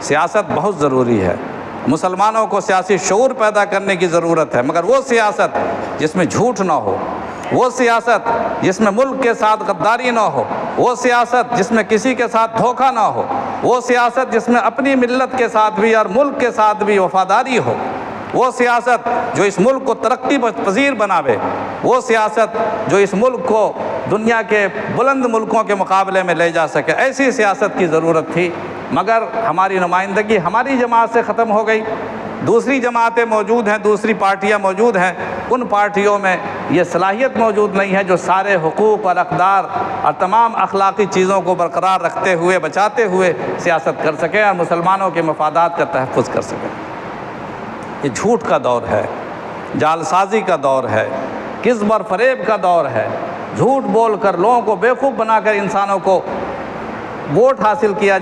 سیاست بہت ضروری ہے، مسلمانوں کو سیاسی شعور پیدا کرنے کی ضرورت ہے، مگر وہ سیاست جس میں جھوٹ نہ ہو، وہ سیاست جس میں ملک کے ساتھ غداری نہ ہو، وہ سیاست جس میں کسی کے ساتھ دھوکہ نہ ہو، وہ سیاست جس میں اپنی ملت کے ساتھ بھی اور ملک کے ساتھ بھی وفاداری ہو، وہ سیاست جو اس ملک کو ترقی پذیر بناوے، وہ سیاست جو اس ملک کو دنیا کے بلند ملکوں کے مقابلے میں لے جا سکے، ایسی سیاست کی ضرورت تھی۔ مگر ہماری نمائندگی ہماری جماعت سے ختم ہو گئی، دوسری جماعتیں موجود ہیں، دوسری پارٹیاں موجود ہیں، ان پارٹیوں میں یہ صلاحیت موجود نہیں ہے جو سارے حقوق اور اقدار اور تمام اخلاقی چیزوں کو برقرار رکھتے ہوئے بچاتے ہوئے سیاست کر سکیں اور مسلمانوں کے مفادات کا تحفظ کر سکیں۔ یہ جھوٹ کا دور ہے، جعل سازی کا دور ہے، کذب اور فریب کا دور ہے، جھوٹ بول کر لوگوں کو بیوقوف بنا کر انسانوں کو ووٹ حاصل کیا